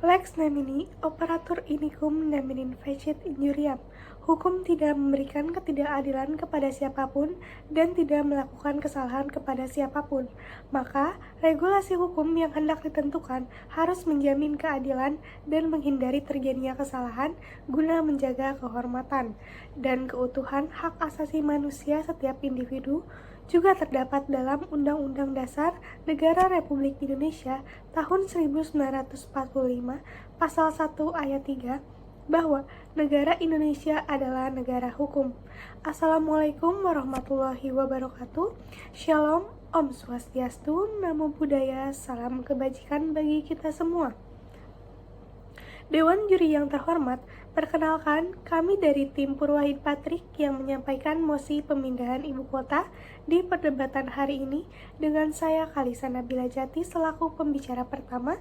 Lex nemini operatur inicum neminin fecit injuriam. Hukum tidak memberikan ketidakadilan kepada siapapun dan tidak melakukan kesalahan kepada siapapun. Maka, regulasi hukum yang hendak ditentukan harus menjamin keadilan dan menghindari terjadinya kesalahan guna menjaga kehormatan dan keutuhan hak asasi manusia setiap individu juga terdapat dalam Undang-Undang Dasar Negara Republik Indonesia tahun 1945 Pasal 1 Ayat 3 bahwa negara Indonesia adalah negara hukum. Assalamualaikum warahmatullahi wabarakatuh. Shalom, Om Swastiastu, Namo Buddhaya, salam kebajikan bagi kita semua. Dewan Juri yang terhormat, perkenalkan kami dari tim Purwahid Patrik yang menyampaikan mosi pemindahan ibu kota di perdebatan hari ini dengan saya Kalisa Nabila Jati selaku pembicara pertama,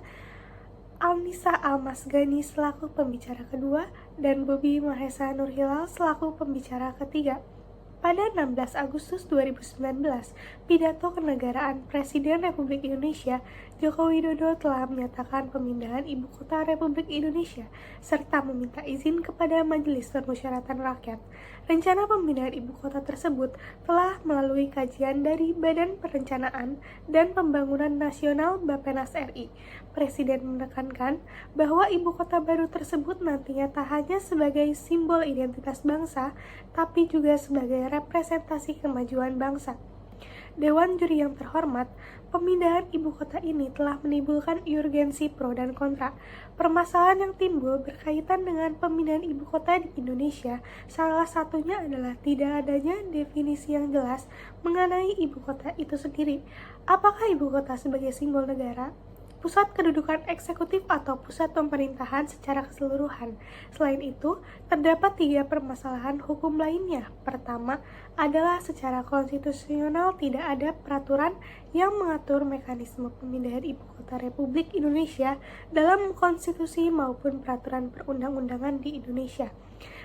Alnisa Almasgani selaku pembicara kedua, dan Bobi Mahesa Nurhilal selaku pembicara ketiga. Pada 16 Agustus 2019, pidato kenegaraan Presiden Republik Indonesia Joko Widodo telah menyatakan pemindahan ibu kota Republik Indonesia serta meminta izin kepada Majelis Permusyawaratan Rakyat. Rencana pemindahan ibu kota tersebut telah melalui kajian dari Badan Perencanaan dan Pembangunan Nasional Bappenas RI. Presiden menekankan bahwa ibu kota baru tersebut nantinya tak hanya sebagai simbol identitas bangsa, tapi juga sebagai representasi kemajuan bangsa. Dewan Juri yang terhormat, pemindahan ibu kota ini telah menimbulkan urgensi pro dan kontra. Permasalahan yang timbul berkaitan dengan pemindahan ibu kota di Indonesia, salah satunya adalah tidak adanya definisi yang jelas mengenai ibu kota itu sendiri. Apakah ibu kota sebagai simbol negara, pusat kedudukan eksekutif atau pusat pemerintahan secara keseluruhan? Selain itu, terdapat 3 permasalahan hukum lainnya. Pertama adalah secara konstitusional tidak ada peraturan yang mengatur mekanisme pemindahan ibu kota Republik Indonesia dalam konstitusi maupun peraturan perundang-undangan di Indonesia.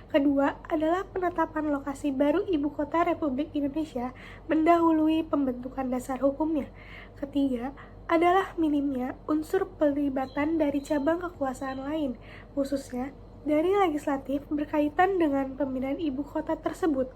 Kedua adalah penetapan lokasi baru ibu kota Republik Indonesia mendahului pembentukan dasar hukumnya. Ketiga adalah minimnya unsur pelibatan dari cabang kekuasaan lain, khususnya dari legislatif berkaitan dengan pemindahan ibu kota tersebut.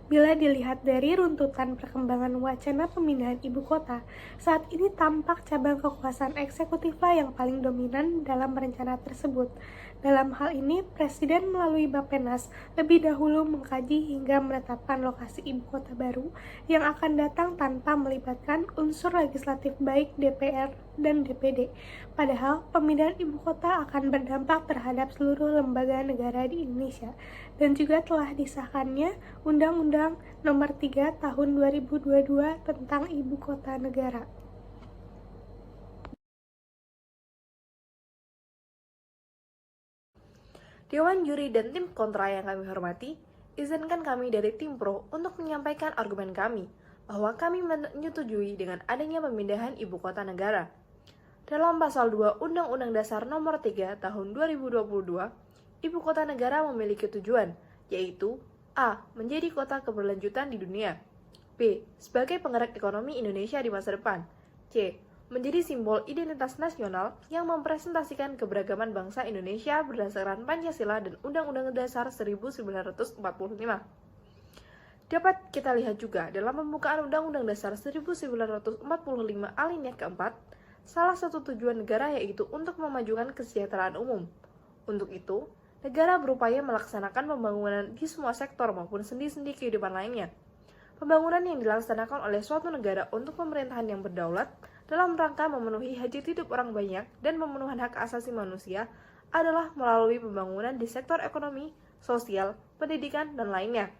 Bila dilihat dari runtutan perkembangan wacana pemindahan ibu kota, saat ini tampak cabang kekuasaan eksekutiflah yang paling dominan dalam rencana tersebut. Dalam hal ini, Presiden melalui Bappenas lebih dahulu mengkaji hingga menetapkan lokasi ibu kota baru yang akan datang tanpa melibatkan unsur legislatif baik DPR dan DPD. Padahal, pemindahan ibu kota akan berdampak terhadap seluruh lembaga negara di Indonesia dan juga telah disahkannya Undang-Undang Nomor 3 Tahun 2022 tentang Ibu Kota Negara. Dewan Juri dan tim kontra yang kami hormati, izinkan kami dari tim pro untuk menyampaikan argumen kami bahwa kami menyetujui dengan adanya pemindahan ibu kota negara. Dalam pasal 2 Undang-Undang Dasar Nomor 3 Tahun 2022, ibu kota negara memiliki tujuan, yaitu A. Menjadi kota keberlanjutan di dunia, B. Sebagai penggerak ekonomi Indonesia di masa depan, C. Menjadi simbol identitas nasional yang mempresentasikan keberagaman bangsa Indonesia berdasarkan Pancasila dan Undang-Undang Dasar 1945. Dapat kita lihat juga dalam pembukaan Undang-Undang Dasar 1945 alinea keempat, salah satu tujuan negara yaitu untuk memajukan kesejahteraan umum. Untuk itu, negara berupaya melaksanakan pembangunan di semua sektor maupun sendi-sendi kehidupan lainnya. Pembangunan yang dilaksanakan oleh suatu negara untuk pemerintahan yang berdaulat dalam rangka memenuhi hajat hidup orang banyak dan pemenuhan hak asasi manusia adalah melalui pembangunan di sektor ekonomi, sosial, pendidikan, dan lainnya.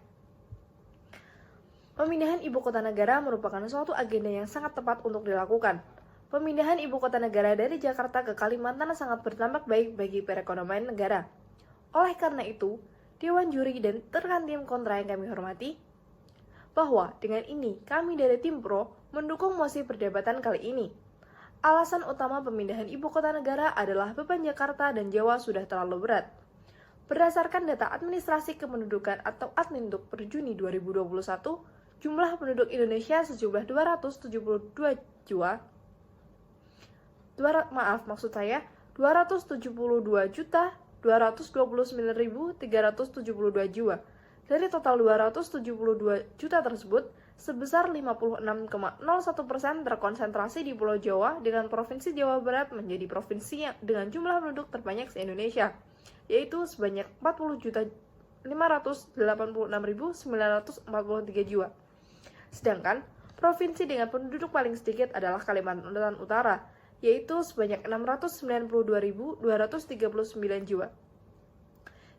Pemindahan ibu kota negara merupakan suatu agenda yang sangat tepat untuk dilakukan. Pemindahan ibu kota negara dari Jakarta ke Kalimantan sangat berdampak baik bagi perekonomian negara. Oleh karena itu, Dewan Juri dan rekan tim kontra yang kami hormati, bahwa dengan ini kami dari tim pro mendukung mosi perdebatan kali ini. Alasan utama pemindahan ibu kota negara adalah beban Jakarta dan Jawa sudah terlalu berat. Berdasarkan data administrasi kependudukan atau Adminduk per Juni 2021, jumlah penduduk Indonesia sejumlah 272 juta. 272.229.372 jiwa. Dari total 272 juta tersebut, sebesar 56,01% terkonsentrasi di Pulau Jawa dengan Provinsi Jawa Barat menjadi provinsi yang dengan jumlah penduduk terbanyak se-Indonesia, yaitu sebanyak 40.586.943 jiwa. Sedangkan provinsi dengan penduduk paling sedikit adalah Kalimantan Utara, yaitu sebanyak 692.239 jiwa.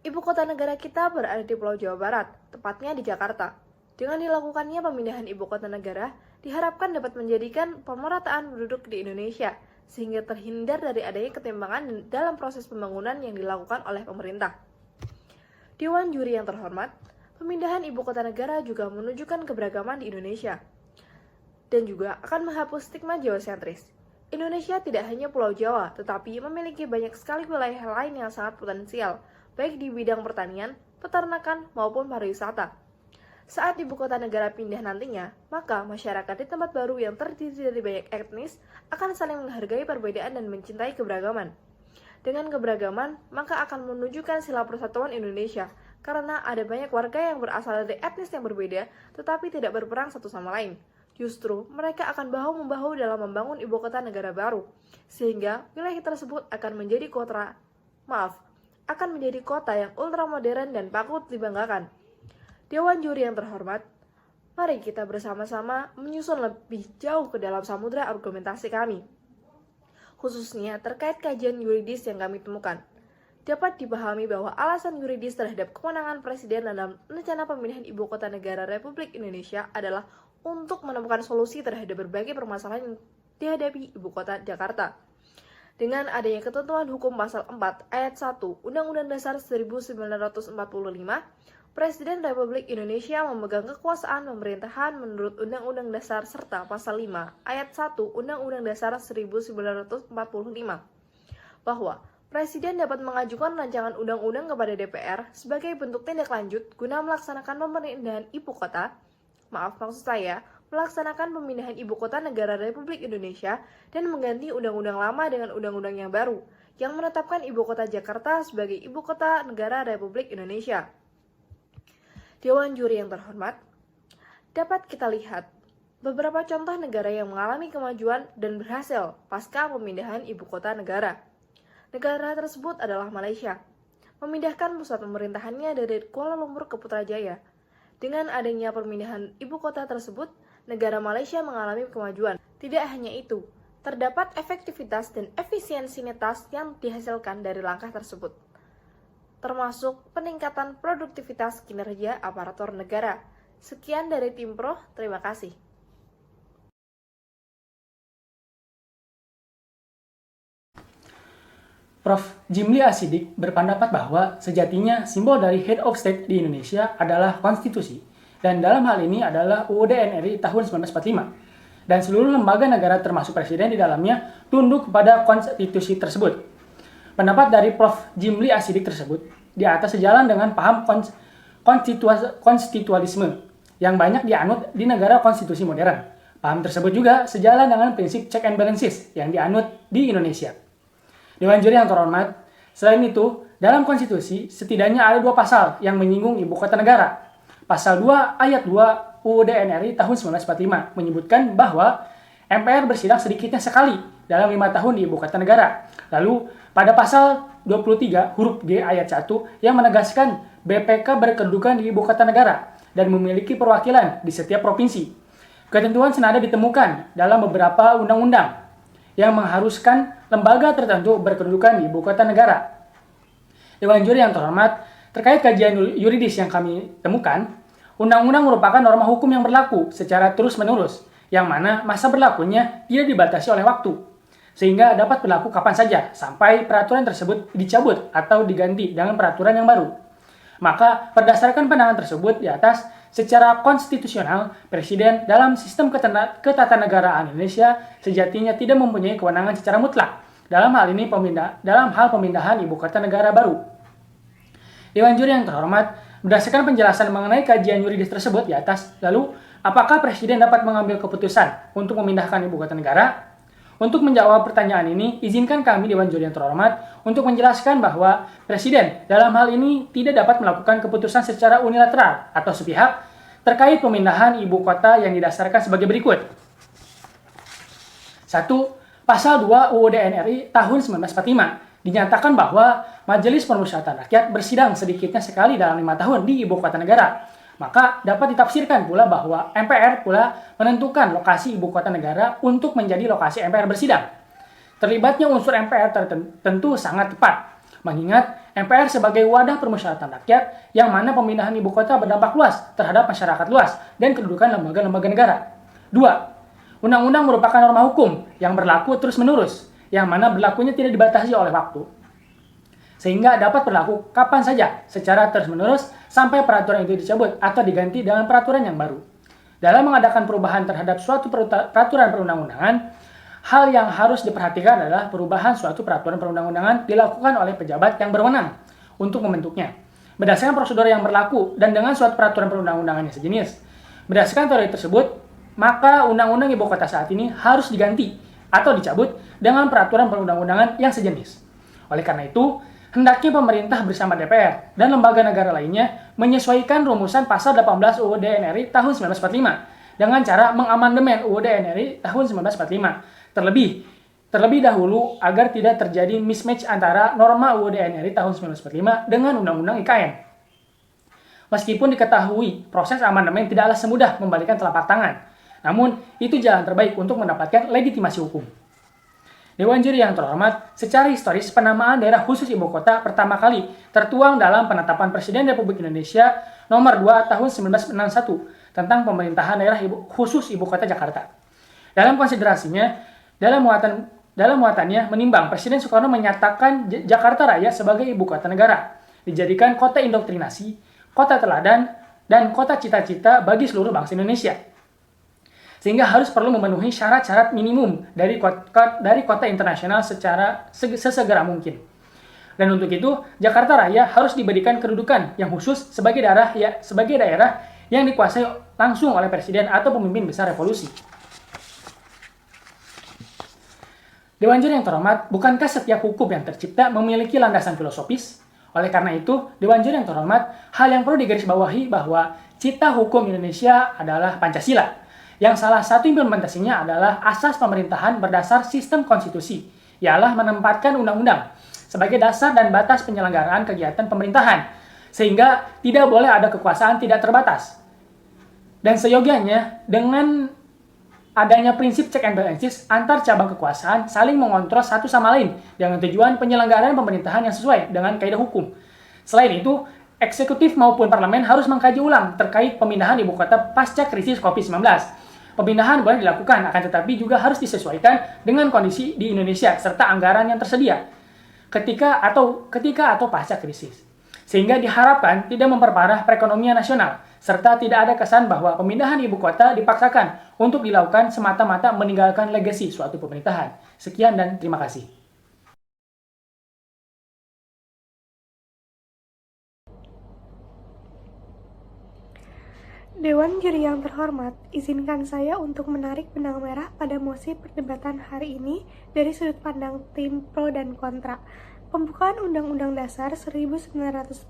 Ibu kota negara kita berada di Pulau Jawa Barat, tepatnya di Jakarta. Dengan dilakukannya pemindahan ibu kota negara, diharapkan dapat menjadikan pemerataan penduduk di Indonesia, sehingga terhindar dari adanya ketimpangan dalam proses pembangunan yang dilakukan oleh pemerintah. Dewan Juri yang terhormat, pemindahan ibu kota negara juga menunjukkan keberagaman di Indonesia, dan juga akan menghapus stigma Jawa-sentris. Indonesia tidak hanya Pulau Jawa, tetapi memiliki banyak sekali wilayah lain yang sangat potensial, baik di bidang pertanian, peternakan, maupun pariwisata. Saat ibu kota negara pindah nantinya, maka masyarakat di tempat baru yang terdiri dari banyak etnis akan saling menghargai perbedaan dan mencintai keberagaman. Dengan keberagaman, maka akan menunjukkan sila persatuan Indonesia, karena ada banyak warga yang berasal dari etnis yang berbeda, tetapi tidak berperang satu sama lain. Justru, mereka akan bahu-membahu dalam membangun ibu kota negara baru, sehingga wilayah tersebut akan menjadi kota yang ultramodern dan patut dibanggakan. Dewan Juri yang terhormat, mari kita bersama-sama menyusun lebih jauh ke dalam samudera argumentasi kami, khususnya terkait kajian yuridis yang kami temukan. Dapat dipahami bahwa alasan yuridis terhadap kewenangan Presiden dalam rencana pemindahan ibu kota negara Republik Indonesia adalah untuk menemukan solusi terhadap berbagai permasalahan yang dihadapi ibu kota Jakarta. Dengan adanya ketentuan hukum pasal 4 ayat 1 Undang-Undang Dasar 1945, Presiden Republik Indonesia memegang kekuasaan pemerintahan menurut Undang-Undang Dasar serta pasal 5 ayat 1 Undang-Undang Dasar 1945, bahwa Presiden dapat mengajukan rancangan undang-undang kepada DPR sebagai bentuk tindak lanjut guna melaksanakan pemindahan ibu kota, melaksanakan pemindahan ibu kota negara Republik Indonesia dan mengganti undang-undang lama dengan undang-undang yang baru, yang menetapkan ibu kota Jakarta sebagai ibu kota negara Republik Indonesia. Dewan Juri yang terhormat, dapat kita lihat beberapa contoh negara yang mengalami kemajuan dan berhasil pasca pemindahan ibu kota negara. Negara tersebut adalah Malaysia, memindahkan pusat pemerintahannya dari Kuala Lumpur ke Putrajaya. Dengan adanya pemindahan ibu kota tersebut, negara Malaysia mengalami kemajuan. Tidak hanya itu, terdapat efektivitas dan efisiensitas yang dihasilkan dari langkah tersebut, termasuk peningkatan produktivitas kinerja aparatur negara. Sekian dari Tim Pro, terima kasih. Prof. Jimli Asidik berpendapat bahwa sejatinya simbol dari Head of State di Indonesia adalah konstitusi, dan dalam hal ini adalah UUD NRI tahun 1945, dan seluruh lembaga negara termasuk presiden di dalamnya tunduk kepada konstitusi tersebut. Pendapat dari Prof. Jimli Asidik tersebut di atas sejalan dengan paham konstitualisme yang banyak dianut di negara konstitusi modern. Paham tersebut juga sejalan dengan prinsip check and balances yang dianut di Indonesia. Dewan Juri yang terhormat, selain itu, dalam konstitusi setidaknya ada 2 pasal yang menyinggung ibu kota negara. Pasal 2 ayat 2 UUD NRI tahun 1945 menyebutkan bahwa MPR bersidang sedikitnya sekali dalam 5 tahun di ibu kota negara. Lalu, pada pasal 23 huruf G ayat 1 yang menegaskan BPK berkedudukan di ibu kota negara dan memiliki perwakilan di setiap provinsi. Ketentuan senada ditemukan dalam beberapa undang-undang yang mengharuskan lembaga tertentu berkedudukan di ibu kota negara. Dewan Juri yang terhormat, terkait kajian yuridis yang kami temukan, undang-undang merupakan norma hukum yang berlaku secara terus-menerus, yang mana masa berlakunya tidak dibatasi oleh waktu, sehingga dapat berlaku kapan saja sampai peraturan tersebut dicabut atau diganti dengan peraturan yang baru. Maka, berdasarkan pandangan tersebut di atas, secara konstitusional, Presiden dalam sistem ketatanegaraan Indonesia sejatinya tidak mempunyai kewenangan secara mutlak dalam hal pemindahan ibu kota negara baru. Dewan Juri yang terhormat, berdasarkan penjelasan mengenai kajian yuridis tersebut di atas, lalu apakah Presiden dapat mengambil keputusan untuk memindahkan ibu kota negara? Untuk menjawab pertanyaan ini, izinkan kami Dewan Juri yang terhormat untuk menjelaskan bahwa Presiden dalam hal ini tidak dapat melakukan keputusan secara unilateral atau sepihak terkait pemindahan ibu kota yang didasarkan sebagai berikut. 1. Pasal 2 UUD NRI tahun 1945 dinyatakan bahwa Majelis Permusyawaratan Rakyat bersidang sedikitnya sekali dalam 5 tahun di ibu kota negara. Maka dapat ditafsirkan pula bahwa MPR pula menentukan lokasi ibu kota negara untuk menjadi lokasi MPR bersidang. Terlibatnya unsur MPR tentu sangat tepat, mengingat MPR sebagai wadah permusyawaratan rakyat yang mana pemindahan ibu kota berdampak luas terhadap masyarakat luas dan kedudukan lembaga-lembaga negara. 2. Undang-undang merupakan norma hukum yang berlaku terus-menerus, yang mana berlakunya tidak dibatasi oleh waktu, sehingga dapat berlaku kapan saja secara terus-menerus sampai peraturan itu dicabut atau diganti dengan peraturan yang baru. Dalam mengadakan perubahan terhadap suatu peraturan perundang-undangan, hal yang harus diperhatikan adalah perubahan suatu peraturan perundang-undangan dilakukan oleh pejabat yang berwenang untuk membentuknya, berdasarkan prosedur yang berlaku dan dengan suatu peraturan perundang-undangan yang sejenis. Berdasarkan teori tersebut, maka undang-undang ibu kota saat ini harus diganti atau dicabut dengan peraturan perundang-undangan yang sejenis. Oleh karena itu, hendaknya pemerintah bersama DPR dan lembaga negara lainnya menyesuaikan rumusan pasal 18 UUD NRI tahun 1945 dengan cara mengamandemen UUD NRI tahun 1945 terlebih dahulu agar tidak terjadi mismatch antara norma UUD NRI tahun 1945 dengan Undang-Undang IKN. Meskipun diketahui proses amandemen tidaklah semudah membalikan telapak tangan, namun itu jalan terbaik untuk mendapatkan legitimasi hukum. Dewan Juri yang terhormat, secara historis penamaan daerah khusus ibu kota pertama kali tertuang dalam penetapan Presiden Republik Indonesia nomor 2 tahun 1961 tentang pemerintahan daerah khusus ibu kota Jakarta. Dalam konsiderasinya, dalam muatannya menimbang Presiden Soekarno menyatakan Jakarta Raya sebagai ibu kota negara, dijadikan kota indoktrinasi, kota teladan, dan kota cita-cita bagi seluruh bangsa Indonesia. Sehingga harus perlu memenuhi syarat-syarat minimum dari kota internasional secara sesegera mungkin. Dan untuk itu, Jakarta Raya harus diberikan kedudukan yang khusus sebagai daerah yang dikuasai langsung oleh Presiden atau pemimpin besar revolusi. Dewan Juri yang terhormat, bukankah setiap hukum yang tercipta memiliki landasan filosofis? Oleh karena itu, Dewan Juri yang terhormat, hal yang perlu digarisbawahi bahwa cita hukum Indonesia adalah Pancasila, yang salah satu implementasinya adalah asas pemerintahan berdasar sistem konstitusi, ialah menempatkan undang-undang sebagai dasar dan batas penyelenggaraan kegiatan pemerintahan, sehingga tidak boleh ada kekuasaan tidak terbatas. Dan seyogianya, dengan adanya prinsip check and balances antar cabang kekuasaan saling mengontrol satu sama lain dengan tujuan penyelenggaraan pemerintahan yang sesuai dengan kaidah hukum. Selain itu, eksekutif maupun parlemen harus mengkaji ulang terkait pemindahan ibu kota pasca krisis COVID-19. Pemindahan boleh dilakukan, akan tetapi juga harus disesuaikan dengan kondisi di Indonesia serta anggaran yang tersedia ketika atau pasca krisis. Sehingga diharapkan tidak memperparah perekonomian nasional, serta tidak ada kesan bahwa pemindahan ibu kota dipaksakan untuk dilakukan semata-mata meninggalkan legasi suatu pemerintahan. Sekian dan terima kasih. Dewan Juri yang terhormat, izinkan saya untuk menarik benang merah pada mosi perdebatan hari ini dari sudut pandang tim pro dan kontra. Pembukaan Undang-Undang Dasar 1945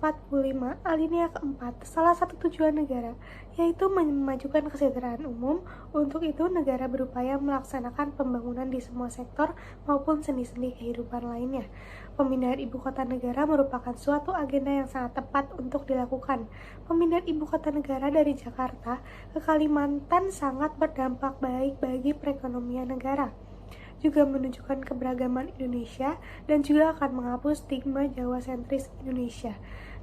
alinea keempat, salah satu tujuan negara, yaitu memajukan kesejahteraan umum. Untuk itu, negara berupaya melaksanakan pembangunan di semua sektor maupun sendi-sendi kehidupan lainnya. Pemindahan ibu kota negara merupakan suatu agenda yang sangat tepat untuk dilakukan. Pemindahan ibu kota negara dari Jakarta ke Kalimantan sangat berdampak baik bagi perekonomian negara, juga menunjukkan keberagaman Indonesia dan juga akan menghapus stigma Jawa sentris Indonesia.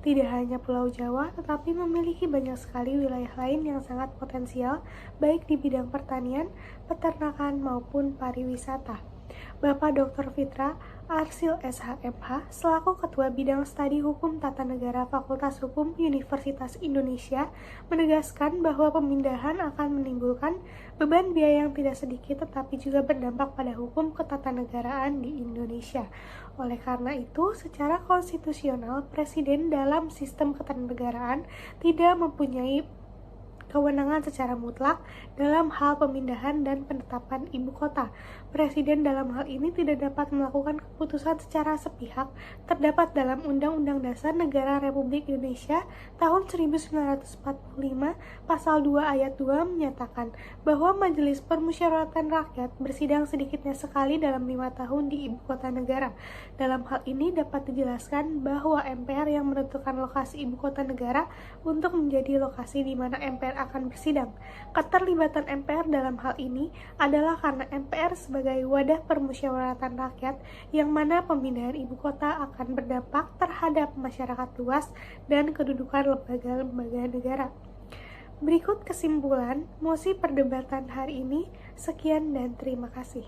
Tidak hanya Pulau Jawa, tetapi memiliki banyak sekali wilayah lain yang sangat potensial, baik di bidang pertanian, peternakan, maupun pariwisata. Bapak Dr. Fitra Arsil SHMH, selaku Ketua Bidang Studi Hukum Tata Negara Fakultas Hukum Universitas Indonesia, menegaskan bahwa pemindahan akan menimbulkan beban biaya yang tidak sedikit tetapi juga berdampak pada hukum ketatanegaraan di Indonesia. Oleh karena itu, secara konstitusional, Presiden dalam sistem ketatanegaraan tidak mempunyai kewenangan secara mutlak dalam hal pemindahan dan penetapan ibu kota. Presiden dalam hal ini tidak dapat melakukan keputusan secara sepihak. Terdapat dalam Undang-Undang Dasar Negara Republik Indonesia tahun 1945 pasal 2 ayat 2 menyatakan bahwa Majelis Permusyawaratan Rakyat bersidang sedikitnya sekali dalam 5 tahun di ibu kota negara. Dalam hal ini dapat dijelaskan bahwa MPR yang menentukan lokasi ibu kota negara untuk menjadi lokasi di mana MPR akan bersidang. Keterlibatan MPR dalam hal ini adalah karena MPR sebagai wadah permusyawaratan rakyat yang mana pemindahan ibu kota akan berdampak terhadap masyarakat luas dan kedudukan lembaga-lembaga negara. Berikut kesimpulan mosi perdebatan hari ini. Sekian dan terima kasih.